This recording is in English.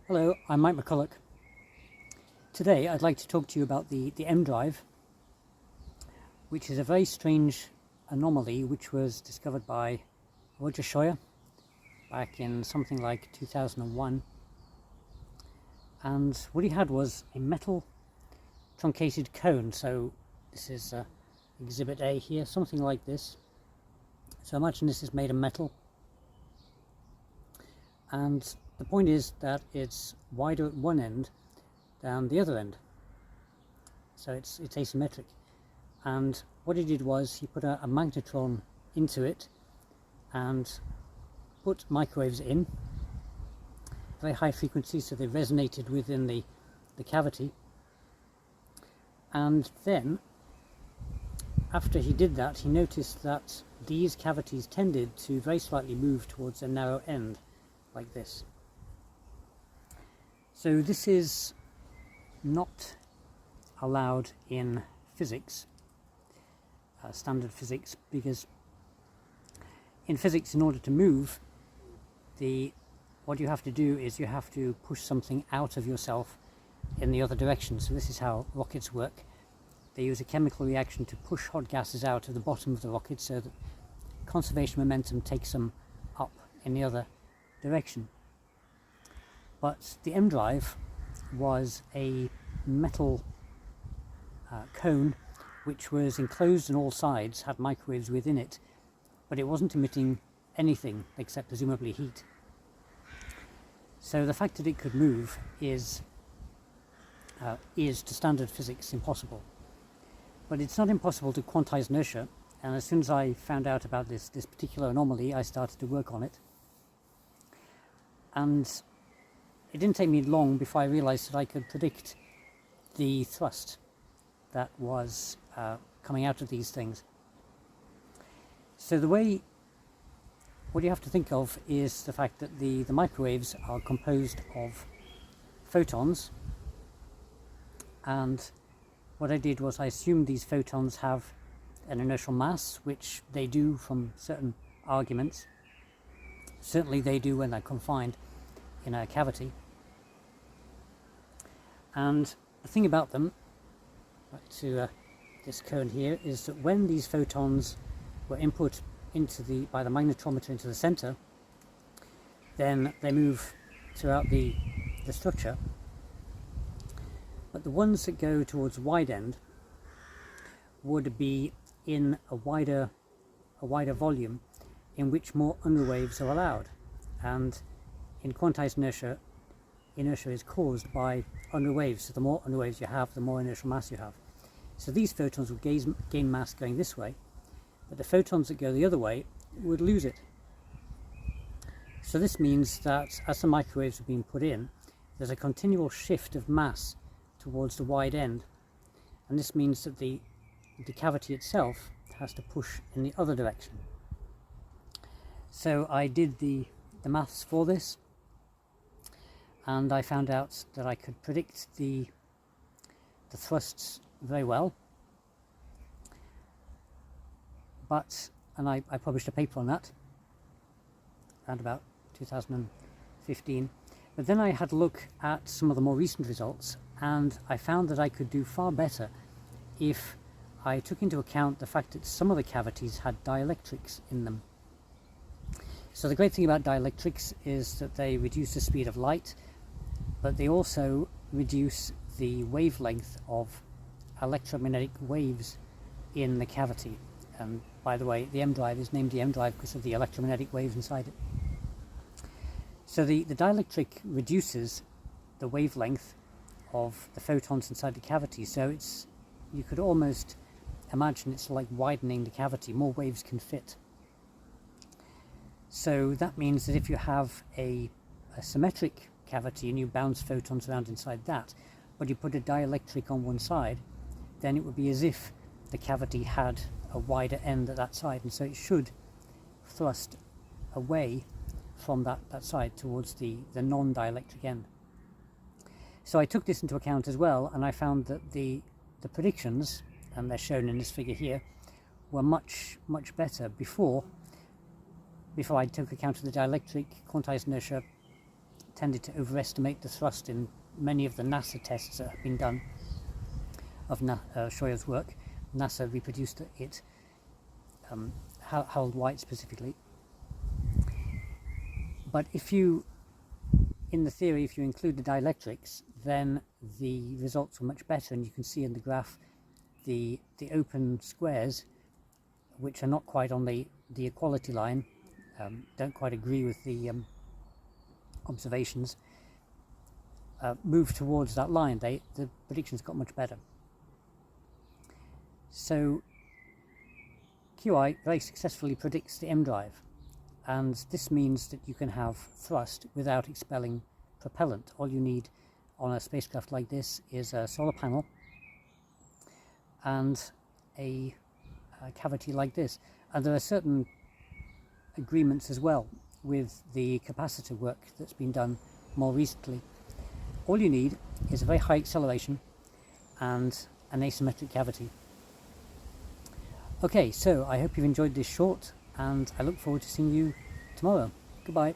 Hello, I'm Mike McCulloch. Today I'd like to talk to you about the Emdrive, which is a very strange anomaly which was discovered by Roger Shawyer back in something like 2001. And what he had was a metal truncated cone. So this is exhibit A here, something like this. So imagine this is made of metal. And the point is that it's wider at one end than the other end. So it's asymmetric. And what he did was he put a magnetron into it and put microwaves in, very high frequency, so they resonated within the cavity. And then, after he did that, he noticed that these cavities tended to very slightly move towards a narrow end, like this. So this is not allowed in physics, standard physics, because in physics, in order to move, what you have to do is you have to push something out of yourself in the other direction. So this is how rockets work. They use a chemical reaction to push hot gases out of the bottom of the rocket so that conservation momentum takes them up in the other direction. But the Emdrive was a metal cone which was enclosed on all sides, had microwaves within it, but it wasn't emitting anything except presumably heat. So the fact that it could move is to standard physics impossible. But it's not impossible to quantize inertia, and as soon as I found out about this particular anomaly, I started to work on it. And it didn't take me long before I realized that I could predict the thrust that was coming out of these things. So what you have to think of is the fact that the microwaves are composed of photons, and what I did was I assumed these photons have an inertial mass, which they do from certain arguments. Certainly they do when they're confined in a cavity. And the thing about them, back to this cone here, is that when these photons were input by the magnetometer into the center, then they move throughout the structure. But the ones that go towards the wide end would be in a wider volume in which more underwaves are allowed. And in quantized inertia is caused by underwaves. So the more underwaves you have, the more inertial mass you have. So these photons would gain mass going this way, but the photons that go the other way would lose it. So this means that as the microwaves are being put in, there's a continual shift of mass towards the wide end, and this means that the cavity itself has to push in the other direction. So I did the maths for this, and I found out that I could predict the thrusts very well. And I published a paper on that around about 2015. But then I had a look at some of the more recent results, and I found that I could do far better if I took into account the fact that some of the cavities had dielectrics in them. So the great thing about dielectrics is that they reduce the speed of light, but they also reduce the wavelength of electromagnetic waves in the cavity. And by the way, the Emdrive is named the Emdrive because of the electromagnetic waves inside it. So the dielectric reduces the wavelength of the photons inside the cavity. So you could almost imagine it's like widening the cavity. More waves can fit. So that means that if you have a symmetric cavity and you bounce photons around inside that, but you put a dielectric on one side, then it would be as if the cavity had a wider end at that side, and so it should thrust away from that side towards the non-dielectric end. So I took this into account as well, and I found that the predictions, and they're shown in this figure here, were much better before I took account of the dielectric, quantized inertia, tended to overestimate the thrust in many of the NASA tests that have been done of Shawyer's work. NASA reproduced it, Harold White specifically. But in the theory, if you include the dielectrics, then the results were much better, and you can see in the graph the open squares, which are not quite on the equality line, don't quite agree with the observations, move towards that line. The predictions got much better. So QI very successfully predicts the Emdrive, and this means that you can have thrust without expelling propellant. All you need on a spacecraft like this is a solar panel and a cavity like this. And there are certain agreements as well with the capacitor work that's been done more recently. All you need is a very high acceleration and an asymmetric cavity. Okay, so I hope you've enjoyed this short, and I look forward to seeing you tomorrow. Goodbye.